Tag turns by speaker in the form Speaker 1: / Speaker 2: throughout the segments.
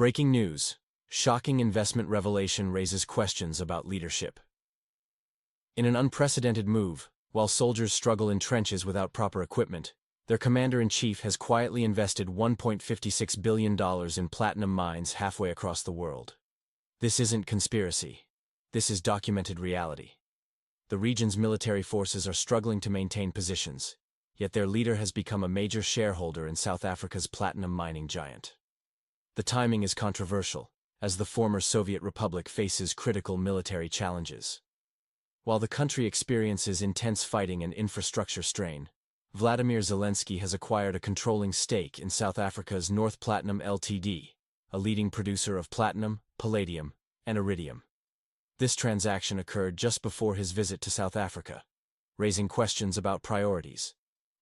Speaker 1: Breaking news. Shocking investment revelation raises questions about leadership. In an unprecedented move, while soldiers struggle in trenches without proper equipment, their commander-in-chief has quietly invested $1.56 billion in platinum mines halfway across the world. This isn't conspiracy. This is documented reality. The region's military forces are struggling to maintain positions, yet their leader has become a major shareholder in South Africa's platinum mining giant. The timing is controversial, as the former Soviet Republic faces critical military challenges. While the country experiences intense fighting and infrastructure strain, Vladimir Zelensky has acquired a controlling stake in South Africa's North Platinum Ltd, a leading producer of platinum, palladium, and iridium. This transaction occurred just before his visit to South Africa, raising questions about priorities.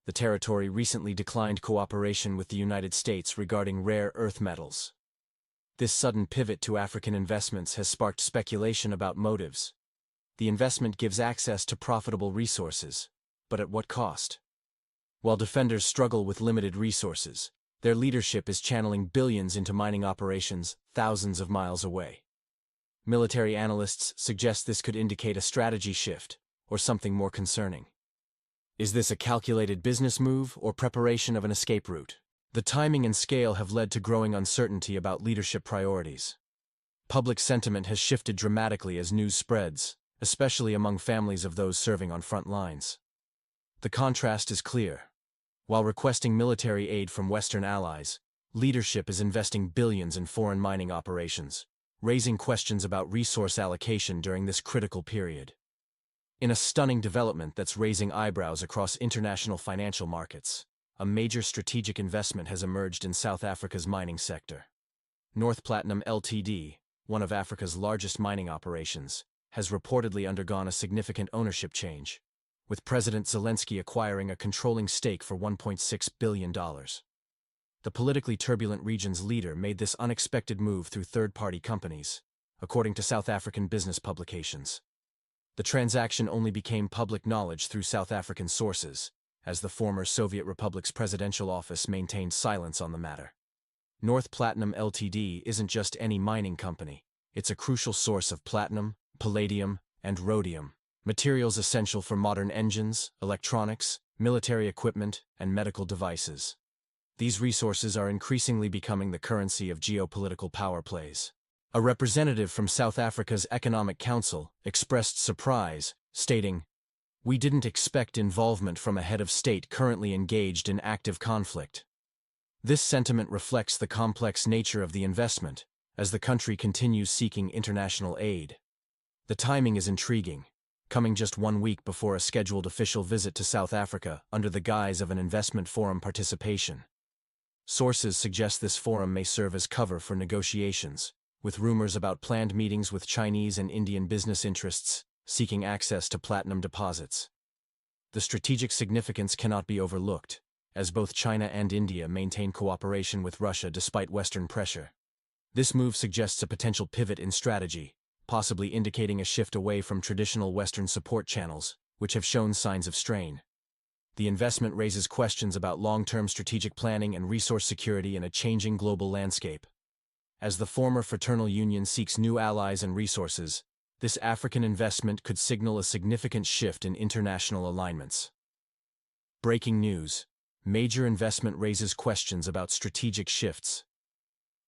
Speaker 1: The territory recently declined cooperation with the United States regarding rare earth metals. This sudden pivot to African investments has sparked speculation about motives. The investment gives access to profitable resources, but at what cost? While defenders struggle with limited resources, their leadership is channeling billions into mining operations thousands of miles away. Military analysts suggest this could indicate a strategy shift, or something more concerning. Is this a calculated business move or preparation of an escape route? The timing and scale have led to growing uncertainty about leadership priorities. Public sentiment has shifted dramatically as news spreads, especially among families of those serving on front lines. The contrast is clear. While requesting military aid from Western allies, leadership is investing billions in foreign mining operations, raising questions about resource allocation during this critical period. In a stunning development that's raising eyebrows across international financial markets, a major strategic investment has emerged in South Africa's mining sector. North Platinum Ltd, one of Africa's largest mining operations, has reportedly undergone a significant ownership change, with President Zelensky acquiring a controlling stake for $1.6 billion. The politically turbulent region's leader made this unexpected move through third-party companies, according to South African business publications. The transaction only became public knowledge through South African sources, as the former Soviet Republic's presidential office maintained silence on the matter. North Platinum Ltd isn't just any mining company, it's a crucial source of platinum, palladium, and rhodium, materials essential for modern engines, electronics, military equipment, and medical devices. These resources are increasingly becoming the currency of geopolitical power plays. A representative from South Africa's Economic Council expressed surprise, stating, "We didn't expect involvement from a head of state currently engaged in active conflict." This sentiment reflects the complex nature of the investment, as the country continues seeking international aid. The timing is intriguing, coming just 1 week before a scheduled official visit to South Africa under the guise of an investment forum participation. Sources suggest this forum may serve as cover for negotiations, with rumors about planned meetings with Chinese and Indian business interests seeking access to platinum deposits. The strategic significance cannot be overlooked, as both China and India maintain cooperation with Russia despite Western pressure. This move suggests a potential pivot in strategy, possibly indicating a shift away from traditional Western support channels, which have shown signs of strain. The investment raises questions about long-term strategic planning and resource security in a changing global landscape. As the former fraternal union seeks new allies and resources, this African investment could signal a significant shift in international alignments. Breaking news. Major investment raises questions about strategic shifts.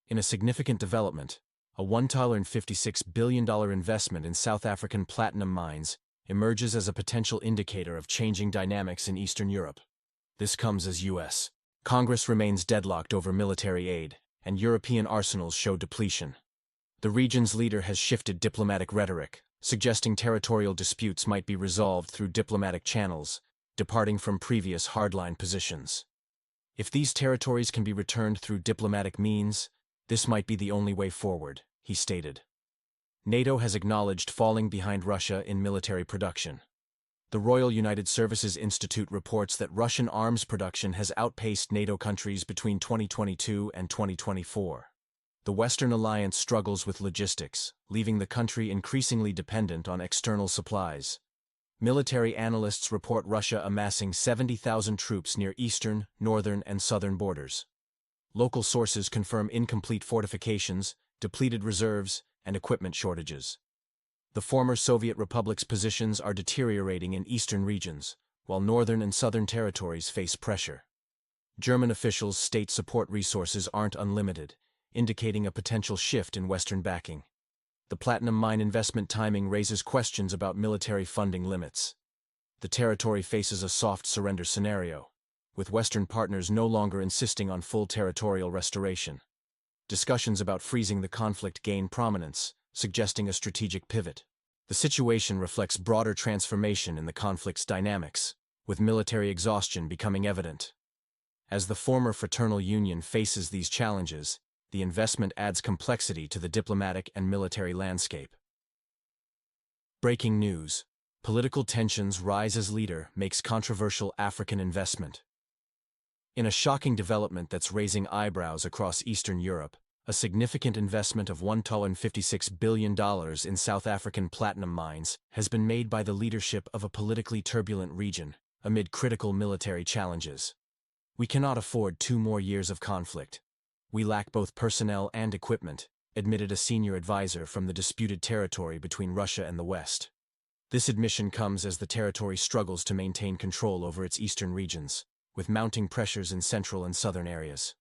Speaker 1: In a significant development, a $1.56 billion investment in South African platinum mines emerges as a potential indicator of changing dynamics in Eastern Europe. This comes as U.S. Congress remains deadlocked over military aid, and European arsenals show depletion. The region's leader has shifted diplomatic rhetoric, suggesting territorial disputes might be resolved through diplomatic channels, departing from previous hardline positions. If these territories can be returned through diplomatic means, this might be the only way forward, he stated. NATO has acknowledged falling behind Russia in military production. The Royal United Services Institute reports that Russian arms production has outpaced NATO countries between 2022 and 2024. The Western alliance struggles with logistics, leaving the country increasingly dependent on external supplies. Military analysts report Russia amassing 70,000 troops near eastern, northern, and southern borders. Local sources confirm incomplete fortifications, depleted reserves, and equipment shortages. The former Soviet republics' positions are deteriorating in eastern regions, while northern and southern territories face pressure. German officials state support resources aren't unlimited, indicating a potential shift in Western backing. The platinum mine investment timing raises questions about military funding limits. The territory faces a soft surrender scenario, with Western partners no longer insisting on full territorial restoration. Discussions about freezing the conflict gain prominence, suggesting a strategic pivot. The situation reflects broader transformation in the conflict's dynamics, with military exhaustion becoming evident. As the former fraternal union faces these challenges, the investment adds complexity to the diplomatic and military landscape. Breaking news: political tensions rise as leader makes controversial African investment. In a shocking development that's raising eyebrows across Eastern Europe, a significant investment of $156 billion in South African platinum mines has been made by the leadership of a politically turbulent region, amid critical military challenges. "We cannot afford 2 more years of conflict. We lack both personnel and equipment," admitted a senior advisor from the disputed territory between Russia and the West. This admission comes as the territory struggles to maintain control over its eastern regions, with mounting pressures in central and southern areas.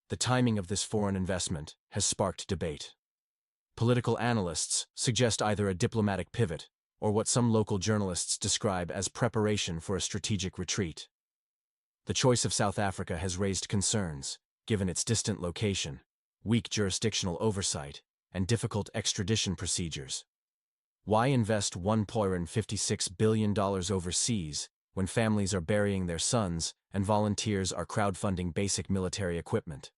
Speaker 1: The timing of this foreign investment has sparked debate. Political analysts suggest either a diplomatic pivot or what some local journalists describe as preparation for a strategic retreat. The choice of South Africa has raised concerns, given its distant location, weak jurisdictional oversight, and difficult extradition procedures. Why invest $156 billion overseas when families are burying their sons and volunteers are crowdfunding basic military equipment?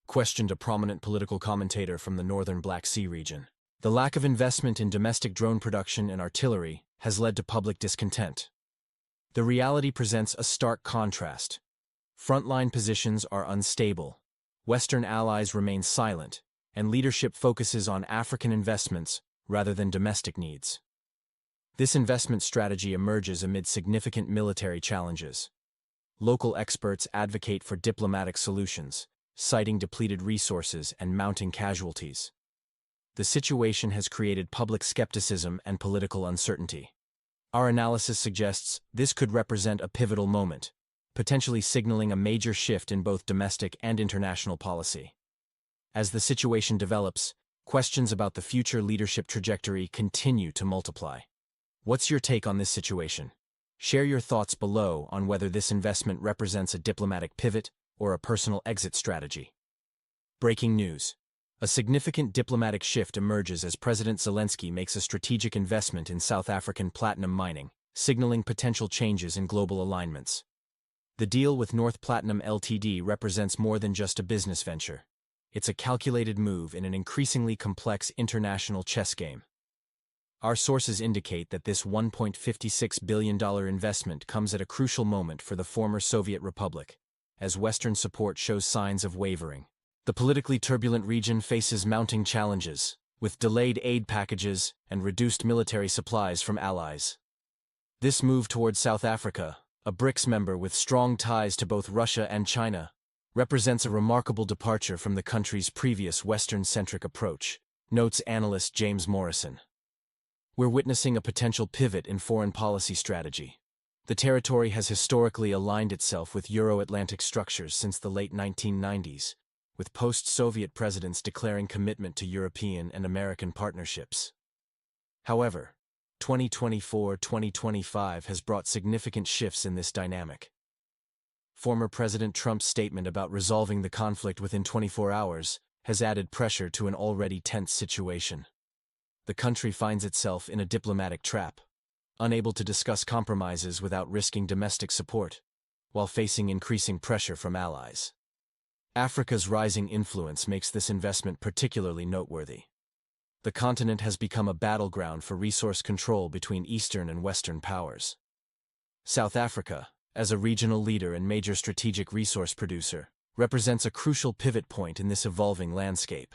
Speaker 1: Questioned a prominent political commentator from the northern Black Sea region. The lack of investment in domestic drone production and artillery has led to public discontent. The reality presents a stark contrast. Frontline positions are unstable, Western allies remain silent, and leadership focuses on African investments rather than domestic needs. This investment strategy emerges amid significant military challenges. Local experts advocate for diplomatic solutions, citing depleted resources and mounting casualties. The situation has created public skepticism and political uncertainty. Our analysis suggests this could represent a pivotal moment, potentially signaling a major shift in both domestic and international policy. As the situation develops, questions about the future leadership trajectory continue to multiply. What's your take on this situation? Share your thoughts below on whether this investment represents a diplomatic pivot or a personal exit strategy. Breaking news: a significant diplomatic shift emerges as President Zelensky makes a strategic investment in South African platinum mining, signaling potential changes in global alignments. The deal with North Platinum Ltd represents more than just a business venture. It's a calculated move in an increasingly complex international chess game. Our sources indicate that this $1.56 billion investment comes at a crucial moment for the former Soviet Republic, as Western support shows signs of wavering. The politically turbulent region faces mounting challenges, with delayed aid packages and reduced military supplies from allies. This move towards South Africa, a BRICS member with strong ties to both Russia and China, represents a remarkable departure from the country's previous Western-centric approach, notes analyst James Morrison. We're witnessing a potential pivot in foreign policy strategy. The territory has historically aligned itself with Euro-Atlantic structures since the late 1990s, with post-Soviet presidents declaring commitment to European and American partnerships. However, 2024-2025 has brought significant shifts in this dynamic. Former President Trump's statement about resolving the conflict within 24 hours has added pressure to an already tense situation. The country finds itself in a diplomatic trap, unable to discuss compromises without risking domestic support, while facing increasing pressure from allies. Africa's rising influence makes this investment particularly noteworthy. The continent has become a battleground for resource control between Eastern and Western powers. South Africa, as a regional leader and major strategic resource producer, represents a crucial pivot point in this evolving landscape.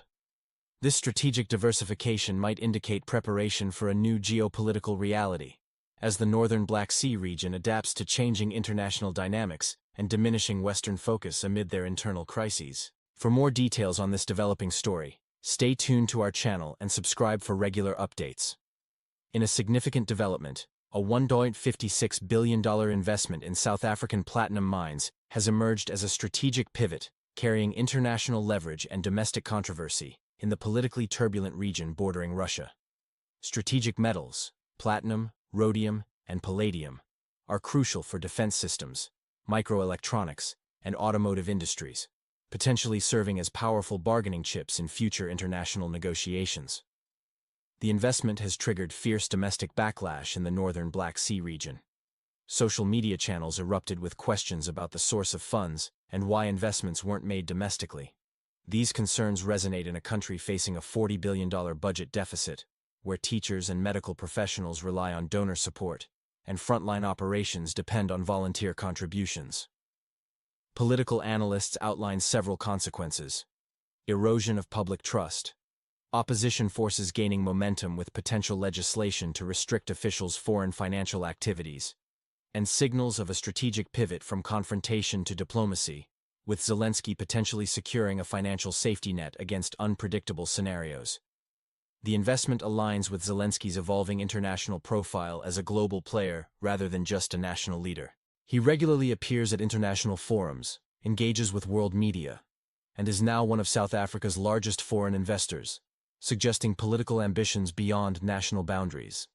Speaker 1: This strategic diversification might indicate preparation for a new geopolitical reality, as the northern Black Sea region adapts to changing international dynamics and diminishing Western focus amid their internal crises. For more details on this developing story, stay tuned to our channel and subscribe for regular updates. In a significant development, a $1.56 billion investment in South African platinum mines has emerged as a strategic pivot, carrying international leverage and domestic controversy in the politically turbulent region bordering Russia. Strategic metals, platinum, rhodium, and palladium, are crucial for defense systems, microelectronics, and automotive industries, potentially serving as powerful bargaining chips in future international negotiations. The investment has triggered fierce domestic backlash in the northern Black Sea region. Social media channels erupted with questions about the source of funds and why investments weren't made domestically. These concerns resonate in a country facing a $40 billion budget deficit, where teachers and medical professionals rely on donor support, and frontline operations depend on volunteer contributions. Political analysts outline several consequences: erosion of public trust, opposition forces gaining momentum with potential legislation to restrict officials' foreign financial activities, and signals of a strategic pivot from confrontation to diplomacy, with Zelensky potentially securing a financial safety net against unpredictable scenarios. The investment aligns with Zelensky's evolving international profile as a global player rather than just a national leader. He regularly appears at international forums, engages with world media, and is now one of South Africa's largest foreign investors, suggesting political ambitions beyond national boundaries.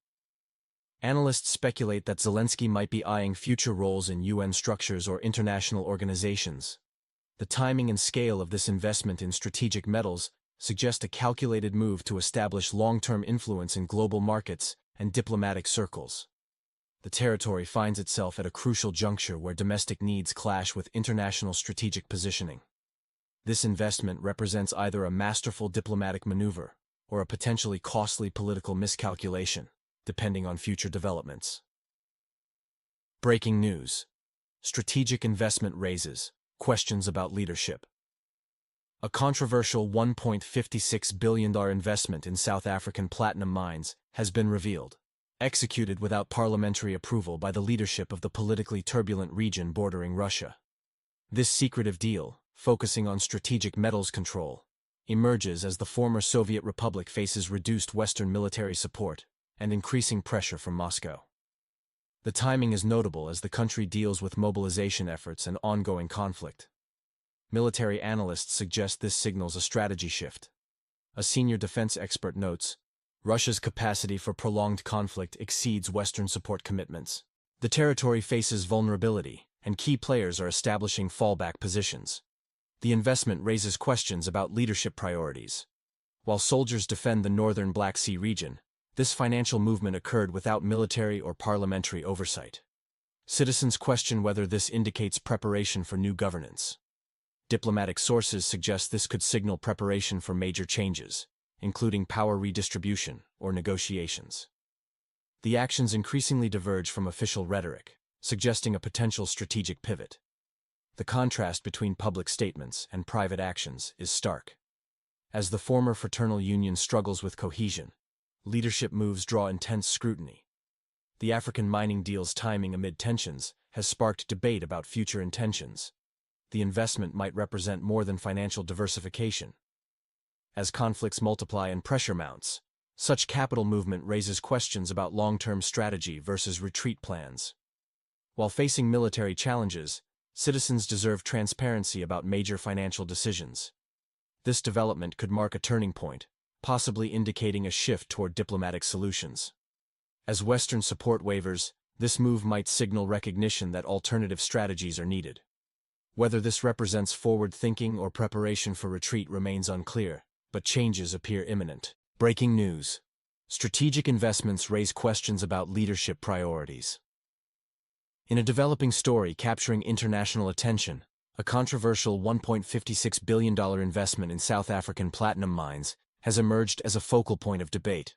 Speaker 1: Analysts speculate that Zelensky might be eyeing future roles in UN structures or international organizations. The timing and scale of this investment in strategic metals suggest a calculated move to establish long-term influence in global markets and diplomatic circles. The territory finds itself at a crucial juncture where domestic needs clash with international strategic positioning. This investment represents either a masterful diplomatic maneuver or a potentially costly political miscalculation, depending on future developments. Breaking news: strategic investment raises questions about leadership. A controversial $1.56 billion investment in South African platinum mines has been revealed, executed without parliamentary approval by the leadership of the politically turbulent region bordering Russia. This secretive deal, focusing on strategic metals control, emerges as the former Soviet Republic faces reduced Western military support and increasing pressure from Moscow. The timing is notable as the country deals with mobilization efforts and ongoing conflict. Military analysts suggest this signals a strategy shift. A senior defense expert notes, Russia's capacity for prolonged conflict exceeds Western support commitments. The territory faces vulnerability, and key players are establishing fallback positions. The investment raises questions about leadership priorities. While soldiers defend the northern Black Sea region, this financial movement occurred without military or parliamentary oversight. Citizens question whether this indicates preparation for new governance. Diplomatic sources suggest this could signal preparation for major changes, including power redistribution or negotiations. The actions increasingly diverge from official rhetoric, suggesting a potential strategic pivot. The contrast between public statements and private actions is stark. As the former fraternal union struggles with cohesion, leadership moves draw intense scrutiny. The African mining deal's timing amid tensions has sparked debate about future intentions. The investment might represent more than financial diversification. As conflicts multiply and pressure mounts, such capital movement raises questions about long-term strategy versus retreat plans. While facing military challenges, citizens deserve transparency about major financial decisions. This development could mark a turning point, possibly indicating a shift toward diplomatic solutions. As Western support wavers, this move might signal recognition that alternative strategies are needed. Whether this represents forward thinking or preparation for retreat remains unclear, but changes appear imminent. Breaking news: strategic investments raise questions about leadership priorities. In a developing story capturing international attention, a controversial $1.56 billion investment in South African platinum mines has emerged as a focal point of debate.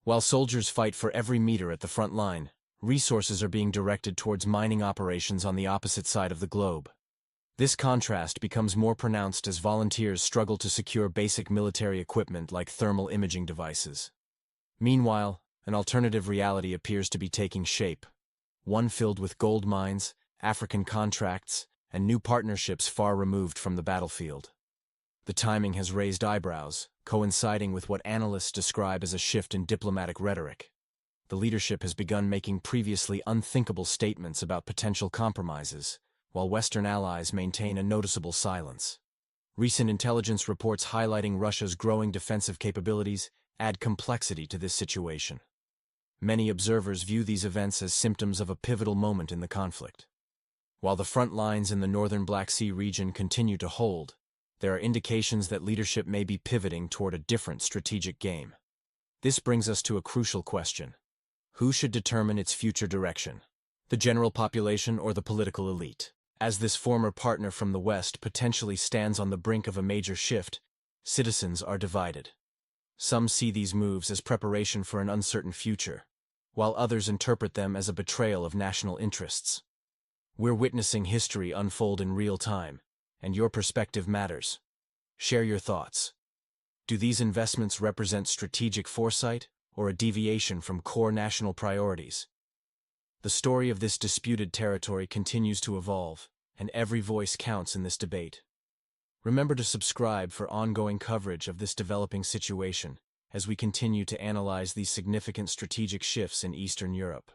Speaker 1: While soldiers fight for every meter at the front line, resources are being directed towards mining operations on the opposite side of the globe. This contrast becomes more pronounced as volunteers struggle to secure basic military equipment like thermal imaging devices. Meanwhile, an alternative reality appears to be taking shape, one filled with gold mines, African contracts, and new partnerships far removed from the battlefield. The timing has raised eyebrows, coinciding with what analysts describe as a shift in diplomatic rhetoric. The leadership has begun making previously unthinkable statements about potential compromises, while Western allies maintain a noticeable silence. Recent intelligence reports highlighting Russia's growing defensive capabilities add complexity to this situation. Many observers view these events as symptoms of a pivotal moment in the conflict. While the front lines in the northern Black Sea region continue to hold, there are indications that leadership may be pivoting toward a different strategic game. This brings us to a crucial question. Who should determine its future direction? The general population or the political elite? As this former partner from the West potentially stands on the brink of a major shift, citizens are divided. Some see these moves as preparation for an uncertain future, while others interpret them as a betrayal of national interests. We're witnessing history unfold in real time, and your perspective matters. Share your thoughts. Do these investments represent strategic foresight or a deviation from core national priorities? The story of this disputed territory continues to evolve, and every voice counts in this debate. Remember to subscribe for ongoing coverage of this developing situation as we continue to analyze these significant strategic shifts in Eastern Europe.